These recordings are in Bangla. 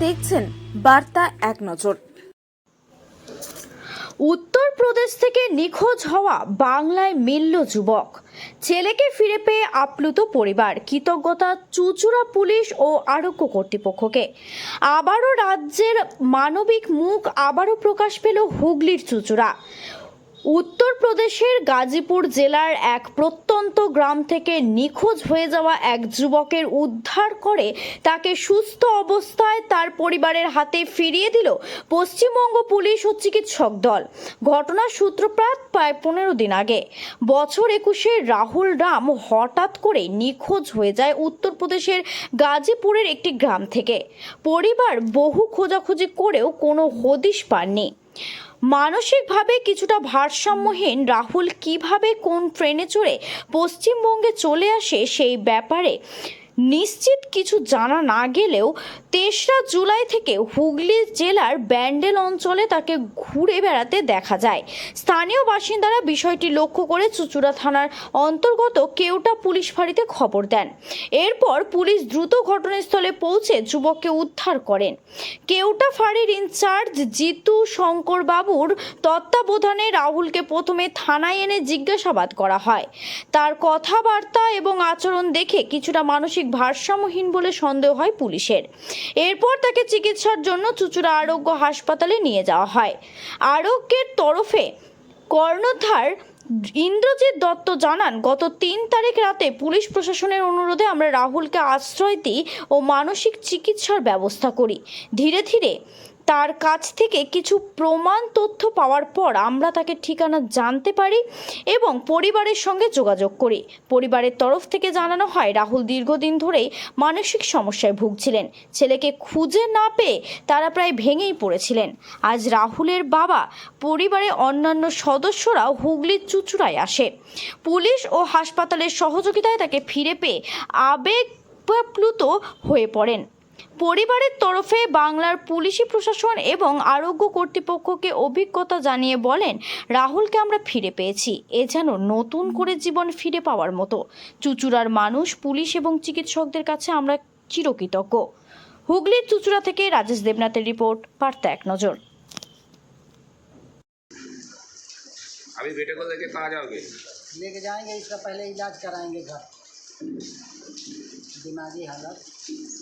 দেখছেন বার্তা এক নজর। উত্তরপ্রদেশ থেকে নিখোঁজ হওয়া বাংলায় মিলল যুবক। ছেলেকে ফিরে পেয়ে আপ্লুত পরিবার, কৃতজ্ঞতা চুঁচুড়া পুলিশ ও আরোগ্য কর্তৃপক্ষকে। আবারও রাজ্যের মানবিক মুখ আবারও প্রকাশ পেল হুগলির চুঁচুড়া। উত্তরপ্রদেশের গাজীপুর জেলার এক প্রত্যন্ত গ্রাম থেকে নিখোঁজ হয়ে যাওয়া এক যুবকের উদ্ধার করে তাকে সুস্থ অবস্থায় তার পরিবারের হাতে ফিরিয়ে দিল পশ্চিমবঙ্গ পুলিশ ও চিকিৎসক দল। ঘটনার সূত্রপাত প্রায় 15 দিন আগে। বছর 21-এর রাহুল রাম হঠাৎ করে নিখোঁজ হয়ে যায় উত্তরপ্রদেশের গাজীপুরের একটি গ্রাম থেকে। পরিবার বহু খোঁজাখুঁজি করেও কোনো হদিশ পাননি। মানসিকভাবে কিছুটা ভারসাম্যহীন রাহুল কিভাবে কোন ট্রেনে চড়ে পশ্চিমবঙ্গে চলে আসে সেই ব্যাপারে নিশ্চিত কিছু জানা না গেলেও 3রা জুলাই থেকে হুগলি জেলার ব্যান্ডেল অঞ্চলে তাকে ঘুরে বেড়াতে দেখা যায়। স্থানীয় বাসিন্দারা বিষয়টি লক্ষ্য করে চুঁচুড়া থানার অন্তর্গত কেওটা পুলিশ ফাঁড়িতে খবর দেন। এরপর পুলিশ দ্রুত ঘটনাস্থলে পৌঁছে যুবককে উদ্ধার করেন। কেওটা ফাঁড়ির ইনচার্জ জিতু শঙ্কর বাবুর তত্ত্বাবধানে রাহুলকে প্রথমে থানায় এনে জিজ্ঞাসাবাদ করা হয়। তার কথাবার্তা এবং আচরণ দেখে কিছুটা মানসিক ভারসাম্যহীন বলে সন্দেহ হয় পুলিশের। এরপর তাকে চিকিৎসার জন্য চুঁচুড়া আরোগ্য হাসপাতালে নিয়ে যাওয়া হয়। আরোগ্যের তরফে কর্ণধার ইন্দ্রজিৎ দত্ত জানান, গত 3 তারিখ রাতে পুলিশ প্রশাসনের অনুরোধে আমরা রাহুলকে আশ্রয় দিই ও মানসিক চিকিৎসার ব্যবস্থা করি। ধীরে ধীরে তার কাছ থেকে কিছু প্রমাণ তথ্য পাওয়ার পর আমরা তাকে ঠিকানা জানতে পারি এবং পরিবারের সঙ্গে যোগাযোগ করি। পরিবারের তরফ থেকে জানানো হয় রাহুল দীর্ঘদিন ধরেই মানসিক সমস্যায় ভুগছিলেন। ছেলেকে খুঁজে না পেয়ে তারা প্রায় ভেঙেই পড়েছিলেন। আজ রাহুলের বাবা, পরিবারের অন্যান্য সদস্যরা হুগলির চুঁচুড়ায় আসে। পুলিশ ও হাসপাতালের সহযোগিতায় তাকে ফিরে পেয়ে আবেগপ্লুত হয়ে পড়েন। পরিবারের তরফে বাংলার পুলিশি প্রশাসন এবং আরোগ্য কর্তৃপক্ষকে অভিজ্ঞতা জানিয়ে বলেন, রাহুলকে আমরা ফিরে পেয়েছি। এ যেন নতুন করে জীবন ফিরে পাওয়ার মতো। চুঁচুড়ার মানুষ, পুলিশ এবং চিকিৎসকদের কাছে আমরা চিরকৃতজ্ঞ। হুগলির চুঁচুড়া থেকে রাজেশ দেবনাথের রিপোর্ট, বার্তা এক নজর। अभी बेटे को लेके कहाँ जाओगे? लेके जाएंगे, इसका पहले इलाज कराएंगे घर, दिमागी हालत,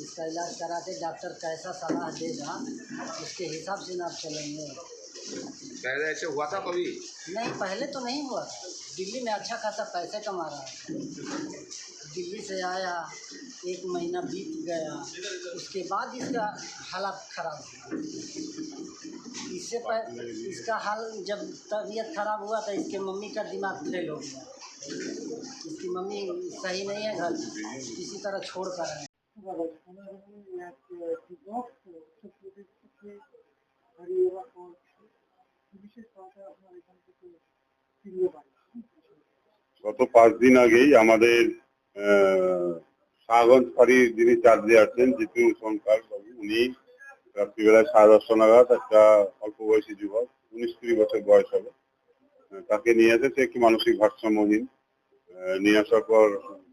इसका इलाज करा के डॉक्टर कैसा सलाह देगा उसके हिसाब से ना आप चलेंगे। पहले ऐसे हुआ था कभी? नहीं, पहले तो नहीं हुआ था। दिल्ली में अच्छा खासा पैसे कमा रहा है। दिल्ली से आया, 1 महीना बीत गया, उसके बाद इसका हालत खराब हुआ। इससे इसका हाल जब तबीयत खराब हुआ तो इसके मम्मी का दिमाग फेल हो गया। इसकी मम्मी सही नहीं है, घर किसी तरह छोड़ कर आए। গত 5 দিন আগেই আমাদের শাহগঞ্জ ফাঁড়ির যিনি চার্জে আছেন জিতু শঙ্কর বাবু, উনি রাত্রিবেলায় 10:30 নাগাদ একটা অল্প বয়সী যুবক, 19-20 বছর বয়স হবে, তাকে নিয়ে আসে। সে একটু মানসিক ভারসাম্যহীন। নিয়ে আসার পর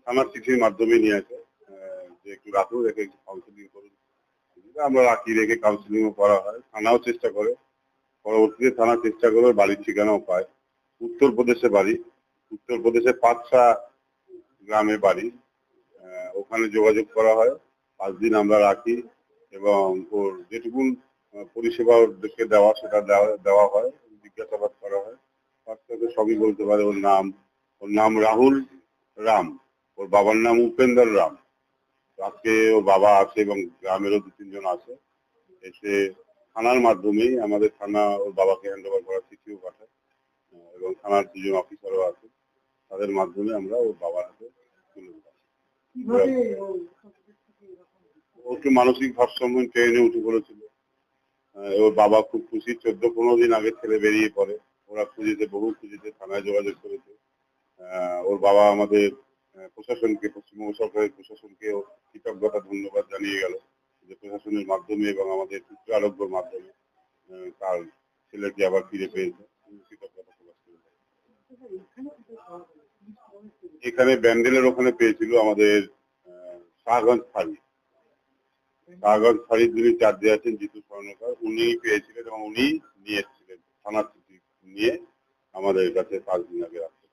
থানার চিঠির মাধ্যমে নিয়ে আসে যে একটু রাখুন, রেখে একটু কাউন্সিলিং করুন। আমরা রাখি, রেখে কাউন্সিলিংও করা হয়। থানাও চেষ্টা করে, পরবর্তীতে থানা চেষ্টা করে বাড়ির ঠিকানাও পায়। উত্তরপ্রদেশে বাড়ি, উত্তরপ্রদেশের পাঁচশা গ্রামে বাড়ি। ওখানে যোগাযোগ করা হয়। 5 দিন আমরা রাখি এবং ওর যেটুকুন পরিষেবা ওদেরকে দেওয়া সেটা দেওয়া হয়, জিজ্ঞাসাবাদ করা হয়। বাচ্চাদের সবই বলতে পারে। ওর নাম রাহুল রাম, ওর বাবার নাম উপেন্দর রাম। আজকে ওর বাবা আছে এবং গ্রামেরও 2-3 জন আছে। এসে থানার মাধ্যমেই, আমাদের থানা ওর বাবাকে হ্যান্ডওভার করার চিঠিও পাঠায় এবং থানার 2 জন অফিসারও আছে, তাদের মাধ্যমে আমরা ওর বাবার হাতে তুলে দিই। ওকে মানসিক ভারসাম্য ট্রেনে উঠে পড়েছিল। ওর বাবা খুব খুশি। 14-15 দিন আগে ছেলে বেরিয়ে পড়ে। ওরা বহু খুঁজেছে, থানায় যোগাযোগ করেছে। ওর বাবা আমাদের প্রশাসনকে, পশ্চিমবঙ্গ সরকারের প্রশাসনকে কৃতজ্ঞতা ধন্যবাদ জানিয়ে গেল যে প্রশাসনের মাধ্যমে এবং আমাদের চুঁচুড়া আরোগ্যের মাধ্যমে তার ছেলেকে আবার ফিরে পেয়েছে। কৃতজ্ঞতা প্রকাশ করে। এখানে ব্যান্ডেলের ওখানে পেয়েছিল আমাদের শাহগঞ্জ ফাঁড়ি। কাগজ ফাঁড়ির যিনি চার্জে আছেন জিতু স্বর্ণকার, উনিই পেয়েছিলেন এবং উনি নিয়ে এসেছিলেন থানার চিঠি নিয়ে আমাদের কাছে 5 দিন আগে রাখতে।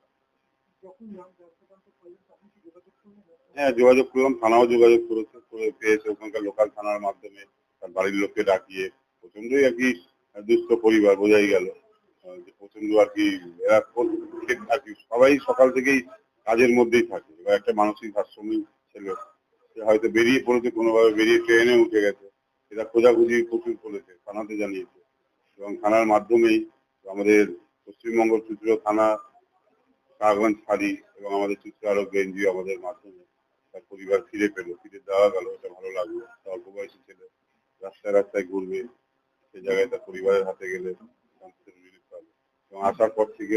হ্যাঁ, যোগাযোগ করলাম, থানাও যোগাযোগ করেছে, করে পেয়েছে ওখানকার লোকাল থানার মাধ্যমে তার বাড়ির লোককে ডাকিয়ে। প্রচন্ডই আর কি দুস্থ পরিবার, বোঝাই গেল যে প্রচন্ড আর কি এরা আর কি সবাই সকাল থেকেই কাজের মধ্যেই থাকে। এবার একটা মানসিক ভারসাম্য ছিল, সে হয়তো বেরিয়ে পড়েছে কোনোভাবে, বেরিয়ে ট্রেনে উঠে গেছে। এরা খোঁজাখুঁজি প্রচুর করেছে, থানাতে জানিয়েছে এবং থানার মাধ্যমেই আমাদের পশ্চিমবঙ্গ চুচুড়া থানা, কাগঞ্জ ফাঁড়ি এবং আমাদের চিত্র আরোগ্য এনজিও আমাদের মাধ্যমে তার পরিবার ফিরে পেলো, ফিরে দেওয়া গেল। এটা ভালো লাগলো। একটা অল্প বয়সী ছেলে রাস্তায় রাস্তায় ঘুরবে, সে জায়গায় তার পরিবারের হাতে গেলে রিলিফ পাবে। এবং আসার পর থেকে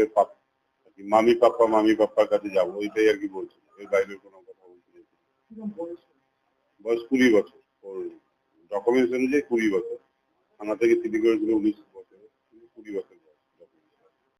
মামি পাপ্পার কাছে যাবো, ওইটাই আর কি বলছি, এর বাইরে কোনো কথা বলছি না। বয়স 20 বছর, ওর ডকুমেন্টস অনুযায়ী 20 বছর। থানা থেকে চিঠি করেছিল 19 বছর, 20 বছর।